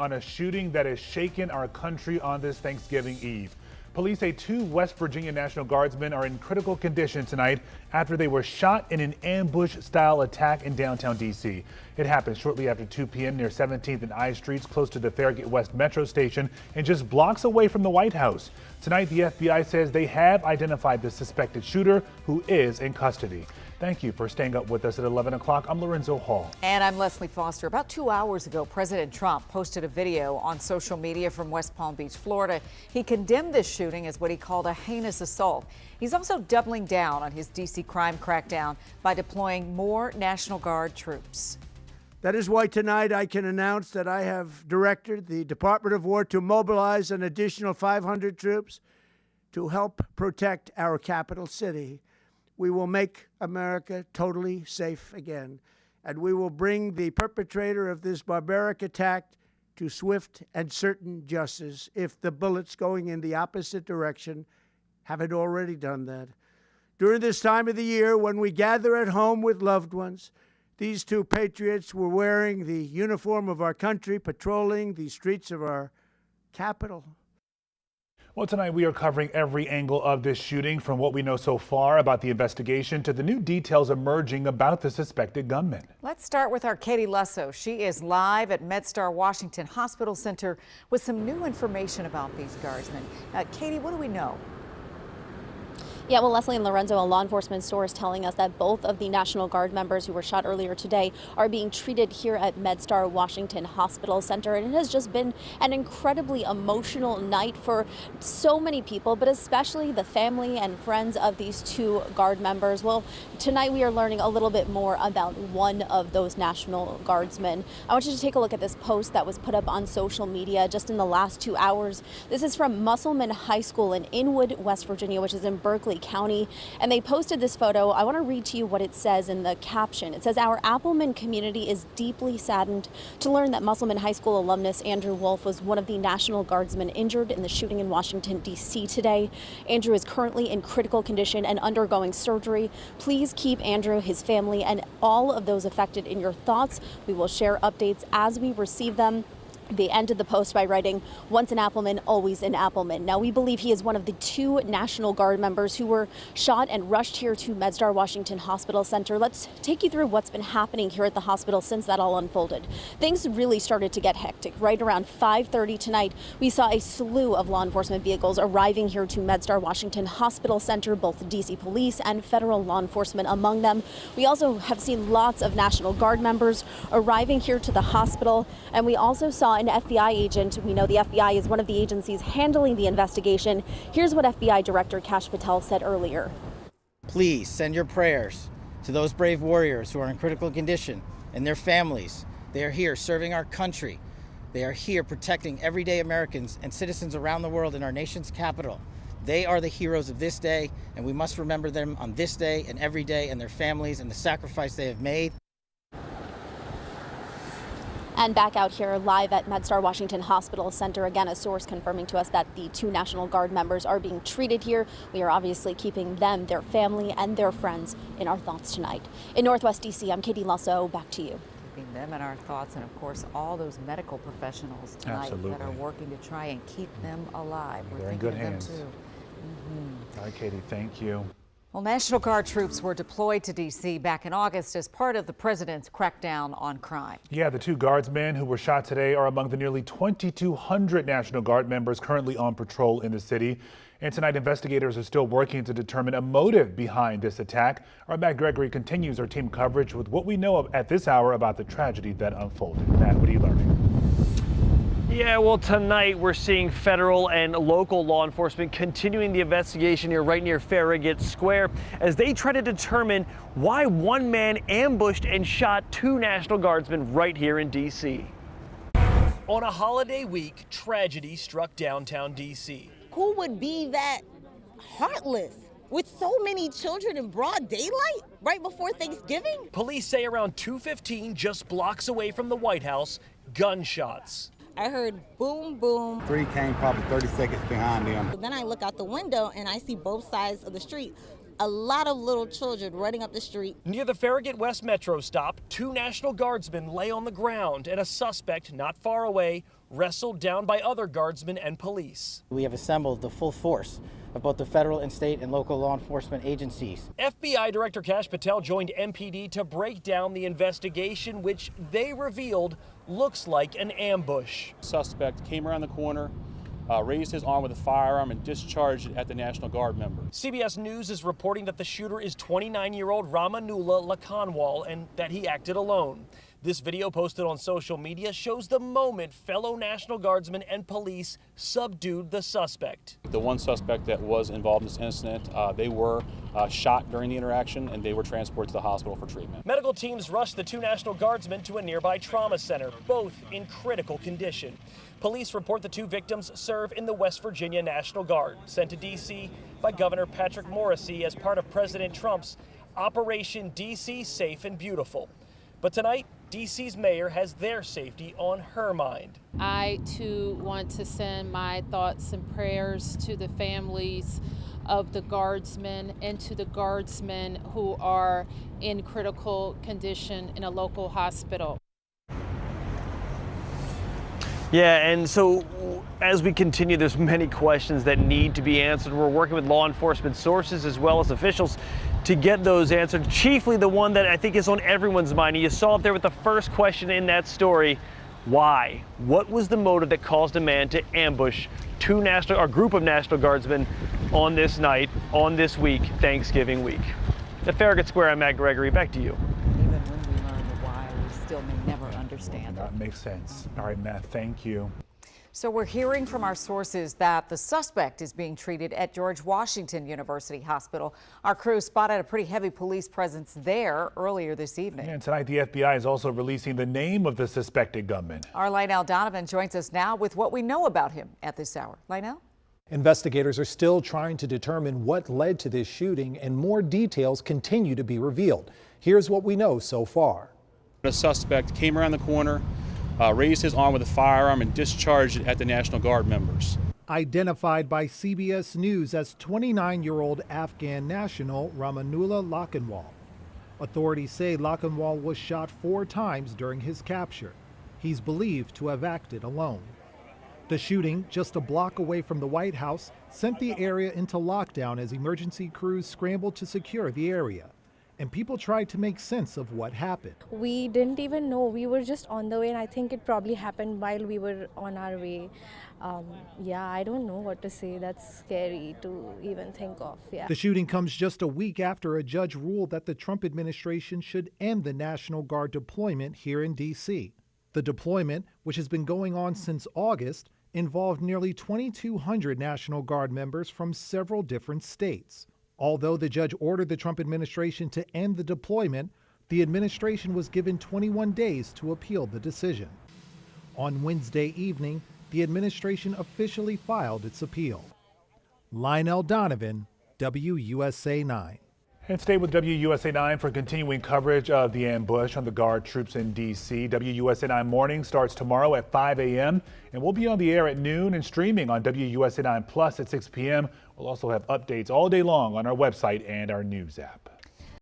On a shooting that has shaken our country on this Thanksgiving Eve. Police say 2 West Virginia National Guardsmen are in critical condition tonight after they were shot in an ambush-style attack in downtown D.C. It happened shortly after 2 p.m. near 17th and I Streets, close to the Farragut West Metro Station and just blocks away from the White House. Tonight, the FBI says they have identified the suspected shooter, who is in custody. Thank you for staying up with us at 11 o'clock. I'm Lorenzo Hall. And I'm Leslie Foster. About 2 hours ago, President Trump posted a video on social media from West Palm Beach, Florida. He condemned this shooting as what he called a heinous assault. He's also doubling down on his D.C. crime crackdown by deploying more National Guard troops. That is why tonight I can announce that I have directed the Department of War to mobilize an additional 500 troops to help protect our capital city. We will make America totally safe again, and we will bring the perpetrator of this barbaric attack to swift and certain justice if the bullets going in the opposite direction haven't already done that. During this time of the year, when we gather at home with loved ones, these 2 patriots were wearing the uniform of our country, patrolling the streets of our capital. Well, tonight we are covering every angle of this shooting, from what we know so far about the investigation to the new details emerging about the suspected gunman. Let's start with our Katie Lusso. She is live at MedStar Washington Hospital Center with some new information about these guardsmen. Katie, what do we know? Yeah, well, Leslie and Lorenzo, a law enforcement source telling us that both of the National Guard members who were shot earlier today are being treated here at MedStar Washington Hospital Center. And it has just been an incredibly emotional night for so many people, but especially the family and friends of these 2 Guard members. Well, tonight we are learning a little bit more about one of those National Guardsmen. I want you to take a look at this post that was put up on social media just in the last 2 hours. This is from Musselman High School in Inwood, West Virginia, which is in Berkeley County, and they posted this photo. I want to read to you what it says in the caption. It says, "Our Appleman community is deeply saddened to learn that Musselman High School alumnus Andrew Wolf was one of the National Guardsmen injured in the shooting in Washington, D.C. today. Andrew is currently in critical condition and undergoing surgery. Please keep Andrew, his family, and all of those affected in your thoughts. We will share updates as we receive them." They ended the post by writing, "Once an Appleman, always an Appleman." Now, we believe he is one of the 2 National Guard members who were shot and rushed here to MedStar Washington Hospital Center. Let's take you through what's been happening here at the hospital since that all unfolded. Things really started to get hectic. Right around 5:30 tonight, we saw a slew of law enforcement vehicles arriving here to MedStar Washington Hospital Center, both DC police and federal law enforcement among them. We also have seen lots of National Guard members arriving here to the hospital, and we also saw an FBI agent. We know the FBI is one of the agencies handling the investigation. Here's what FBI Director Kash Patel said earlier. Please send your prayers to those brave warriors who are in critical condition and their families. They are here serving our country. They are here protecting everyday Americans and citizens around the world in our nation's capital. They are the heroes of this day, and we must remember them on this day and every day, and their families and the sacrifice they have made. And back out here live at MedStar Washington Hospital Center, again, a source confirming to us that the 2 National Guard members are being treated here. We are obviously keeping them, their family, and their friends in our thoughts tonight. In Northwest D.C., I'm Katie Lusso. Back to you. Keeping them in our thoughts, and of course, all those medical professionals tonight that are working to try and keep them alive. They're in good hands. Too. All right, Katie, thank you. Well, National Guard troops were deployed to D.C. back in August as part of the president's crackdown on crime. Yeah, the 2 guardsmen who were shot today are among the nearly 2,200 National Guard members currently on patrol in the city. And tonight, investigators are still working to determine a motive behind this attack. Our Matt Gregory continues our team coverage with what we know at this hour about the tragedy that unfolded. Matt, what are you learning? Yeah, well, tonight we're seeing federal and local law enforcement continuing the investigation here right near Farragut Square as they try to determine why one man ambushed and shot 2 National Guardsmen right here in D.C. On a holiday week, tragedy struck downtown D.C. Who would be that heartless with so many children in broad daylight right before Thanksgiving? Police say around 2:15, just blocks away from the White House, gunshots. I heard boom, boom. 3 came probably 30 seconds behind them. Then I look out the window and I see both sides of the street. A lot of little children running up the street. Near the Farragut West Metro stop, 2 National Guardsmen lay on the ground and a suspect not far away wrestled down by other guardsmen and police. We have assembled the full force of both the federal and state and local law enforcement agencies. FBI Director Kash Patel joined MPD to break down the investigation, which they revealed looks like an ambush. Suspect came around the corner, raised his arm with a firearm and discharged it at the National Guard member. CBS News is reporting that the shooter is 29-year-old Ramanula Lakanwal and that he acted alone. This video posted on social media shows the moment fellow National Guardsmen and police subdued the suspect. The one suspect that was involved in this incident, they were shot during the interaction and they were transported to the hospital for treatment. Medical teams rushed the two National Guardsmen to a nearby trauma center, both in critical condition. Police report the two victims serve in the West Virginia National Guard, sent to D.C. by Governor Patrick Morrisey as part of President Trump's Operation D.C. Safe and Beautiful. But tonight, D.C.'s mayor has their safety on her mind. I, too, want to send my thoughts and prayers to the families of the guardsmen and to the guardsmen who are in critical condition in a local hospital. Yeah, and so as we continue, there's many questions that need to be answered. We're working with law enforcement sources as well as officials to get those answered. Chiefly the one that I think is on everyone's mind. You saw it there with the first question in that story. Why? What was the motive that caused a man to ambush a group of National Guardsmen on this night, on this week, Thanksgiving week? At Farragut Square, I'm Matt Gregory. Back to you. Even when we learn the why, we still may never understand it. That makes sense. All right, Matt, thank you. So we're hearing from our sources that the suspect is being treated at George Washington University Hospital. Our crew spotted a pretty heavy police presence there earlier this evening. And tonight, the FBI is also releasing the name of the suspected gunman. Our Lionel Donovan joins us now with what we know about him at this hour. Lionel? Investigators are still trying to determine what led to this shooting, and more details continue to be revealed. Here's what we know so far. The suspect came around the corner, raised his arm with a firearm and discharged it at the National Guard members. Identified by CBS News as 29-year-old Afghan national Ramanula Lakanwal. Authorities say Lakanwal was shot 4 times during his capture. He's believed to have acted alone. The shooting, just a block away from the White House, sent the area into lockdown as emergency crews scrambled to secure the area. And people tried to make sense of what happened. We didn't even know. We were just on the way, and I think it probably happened while we were on our way. Yeah, I don't know what to say. That's scary to even think of. Yeah. The shooting comes just a week after a judge ruled that the Trump administration should end the National Guard deployment here in D.C. The deployment, which has been going on since August, involved nearly 2,200 National Guard members from several different states. Although the judge ordered the Trump administration to end the deployment, the administration was given 21 days to appeal the decision. On Wednesday evening, the administration officially filed its appeal. Lionel Donovan, WUSA9. And stay with WUSA9 for continuing coverage of the ambush on the Guard troops in D.C. WUSA9 Morning starts tomorrow at 5 a.m. and we'll be on the air at noon and streaming on WUSA9 Plus at 6 p.m. We'll also have updates all day long on our website and our news app.